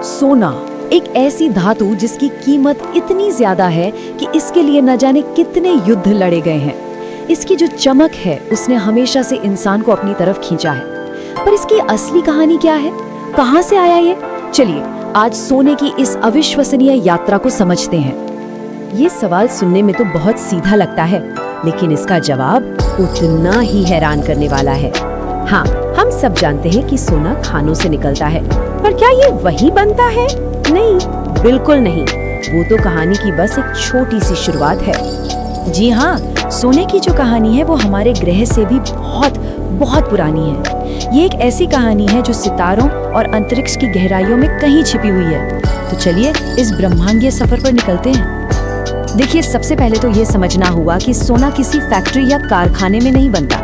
सोना एक ऐसी धातु जिसकी कीमत इतनी ज्यादा है कि इसके लिए न जाने कितने युद्ध लड़े गए हैं। इसकी जो चमक है उसने हमेशा से इंसान को अपनी तरफ खींचा है। पर इसकी असली कहानी क्या है, कहां से आया ये? चलिए आज सोने की इस अविश्वसनीय यात्रा को समझते हैं। ये सवाल सुनने में तो बहुत सीधा लगता है, लेकिन इसका जवाब उतना ही हैरान करने वाला है। हाँ, हम सब जानते हैं कि सोना खानों से निकलता है, पर क्या ये वही बनता है? नहीं, बिल्कुल नहीं। वो तो कहानी की बस एक छोटी सी शुरुआत है। जी हाँ, सोने की जो कहानी है वो हमारे ग्रह से भी बहुत बहुत पुरानी है। ये एक ऐसी कहानी है जो सितारों और अंतरिक्ष की गहराइयों में कहीं छिपी हुई है। तो चलिए इस ब्रह्मांडीय सफर पर निकलते हैं। देखिए, सबसे पहले तो ये समझना होगा कि सोना किसी फैक्ट्री या कारखाने में नहीं बनता।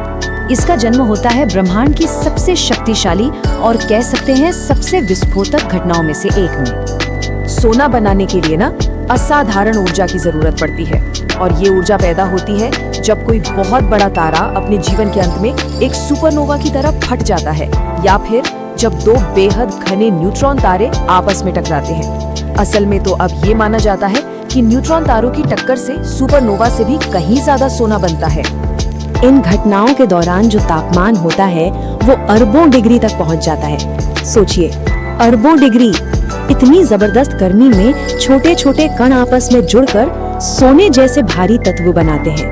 इसका जन्म होता है ब्रह्मांड की सबसे शक्तिशाली और कह सकते हैं सबसे विस्फोटक घटनाओं में से एक में। सोना बनाने के लिए ना असाधारण ऊर्जा की जरूरत पड़ती है, और ये ऊर्जा पैदा होती है जब कोई बहुत बड़ा तारा अपने जीवन के अंत में एक सुपरनोवा की तरह फट जाता है, या फिर जब दो बेहद घने न्यूट्रॉन तारे आपस में टकराते हैं। असल में तो अब ये माना जाता है कि न्यूट्रॉन तारों की टक्कर से सुपरनोवा से भी कहीं ज्यादा सोना बनता है। इन घटनाओं के दौरान जो तापमान होता है वो अरबों डिग्री तक पहुंच जाता है। सोचिए, अरबों डिग्री! इतनी जबरदस्त गर्मी में छोटे छोटे कण आपस में जुड़कर सोने जैसे भारी तत्व बनाते हैं।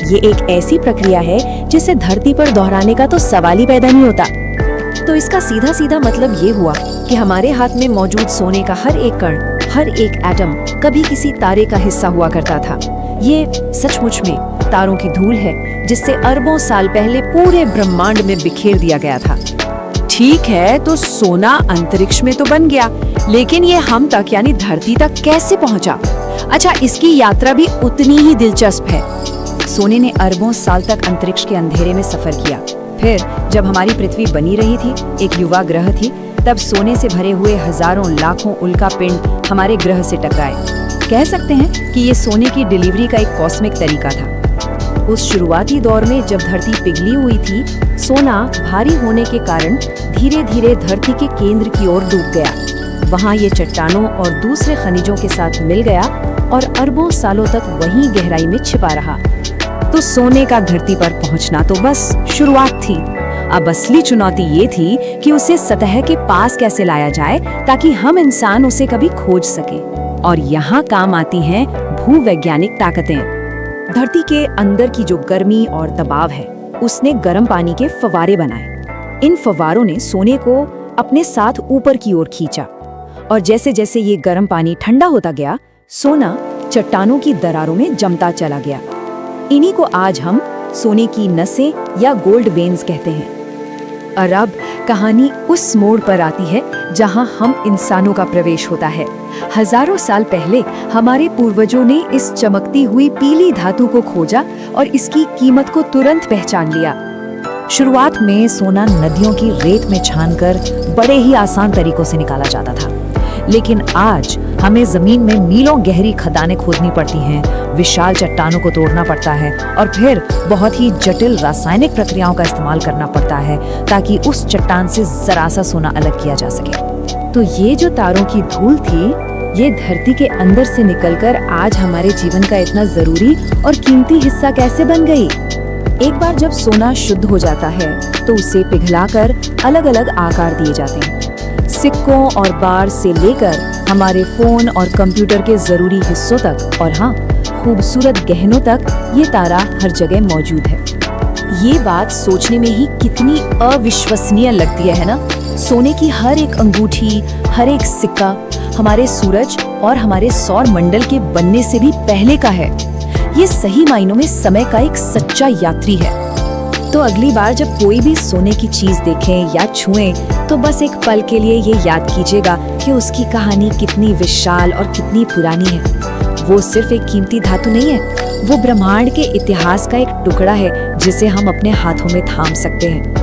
ये एक ऐसी प्रक्रिया है जिसे धरती पर दोहराने का तो सवाल ही पैदा नहीं होता। तो इसका सीधा सीधा मतलब ये हुआ कि हमारे हाथ में मौजूद सोने का हर एक कण, हर एक एटम कभी किसी तारे का हिस्सा हुआ करता था। ये सचमुच में तारों की धूल है जिससे अरबों साल पहले पूरे ब्रह्मांड में बिखेर दिया गया था। ठीक है, तो सोना अंतरिक्ष में तो बन गया, लेकिन ये हम तक यानी धरती तक कैसे पहुंचा? अच्छा, इसकी यात्रा भी उतनी ही दिलचस्प है। सोने ने अरबों साल तक अंतरिक्ष के अंधेरे में सफर किया। फिर जब हमारी पृथ्वी बनी रही थी, एक युवा ग्रह थी, तब सोने से भरे हुए हजारों लाखों उल्का पिंड हमारे ग्रह से टकराए। कह सकते हैं कि ये सोने की डिलीवरी का एक कॉस्मिक तरीका था। उस शुरुआती दौर में जब धरती पिघली हुई थी, सोना भारी होने के कारण धीरे धीरे धरती के केंद्र की ओर डूब गया। वहाँ ये चट्टानों और दूसरे खनिजों के साथ मिल गया और अरबों सालों तक वहीं गहराई में छिपा रहा। तो सोने का धरती पर पहुंचना तो बस शुरुआत थी। अब असली चुनौती ये थी कि उसे सतह के पास कैसे लाया जाए ताकि हम इंसान उसे कभी खोज सके। और यहाँ काम आती हैं भूवैज्ञानिक ताकतें। धरती के अंदर की जो गर्मी और दबाव है, उसने गर्म पानी के फव्वारे बनाए। इन फव्वारों ने सोने को अपने साथ ऊपर की ओर खींचा, और जैसे जैसे ये गर्म पानी ठंडा होता गया, सोना चट्टानों की दरारों में जमता चला गया। इन्हीं को आज हम सोने की नसें या गोल्ड वेन्स कहते हैं। और अब कहानी उस मोड़ पर आती है जहां हम इंसानों का प्रवेश होता है। हजारों साल पहले हमारे पूर्वजों ने इस चमकती हुई पीली धातु को खोजा और इसकी कीमत को तुरंत पहचान लिया। शुरुआत में सोना नदियों की रेत में छानकर बड़े ही आसान तरीकों से निकाला जाता था, लेकिन आज हमें जमीन में मीलों गहरी खदानें खोदनी पड़ती हैं, विशाल चट्टानों को तोड़ना पड़ता है और फिर बहुत ही जटिल रासायनिक प्रक्रियाओं का इस्तेमाल करना पड़ता है ताकि उस चट्टान से जरा सा सोना अलग किया जा सके। तो ये जो तारों की धूल थी, ये धरती के अंदर से निकलकर आज हमारे जीवन का इतना जरूरी और कीमती हिस्सा कैसे बन गई? एक बार जब सोना शुद्ध हो जाता है तो उसे पिघलाकर अलग अलग आकार दिए जाते हैं। सिक्कों और बार से लेकर हमारे फोन और कंप्यूटर के जरूरी हिस्सों तक, और हाँ, खूबसूरत गहनों तक ये तारा हर जगह मौजूद है। ये बात सोचने में ही कितनी अविश्वसनीय लगती है ना? सोने की हर एक अंगूठी, हर एक सिक्का हमारे सूरज और हमारे सौर मंडल के बनने से भी पहले का है। ये सही मायनों में समय का एक सच्चा यात्री है। तो अगली बार जब कोई भी सोने की चीज देखें या छुएं, तो बस एक पल के लिए ये याद कीजिएगा कि उसकी कहानी कितनी विशाल और कितनी पुरानी है। वो सिर्फ एक कीमती धातु नहीं है, वो ब्रह्मांड के इतिहास का एक टुकड़ा है जिसे हम अपने हाथों में थाम सकते हैं।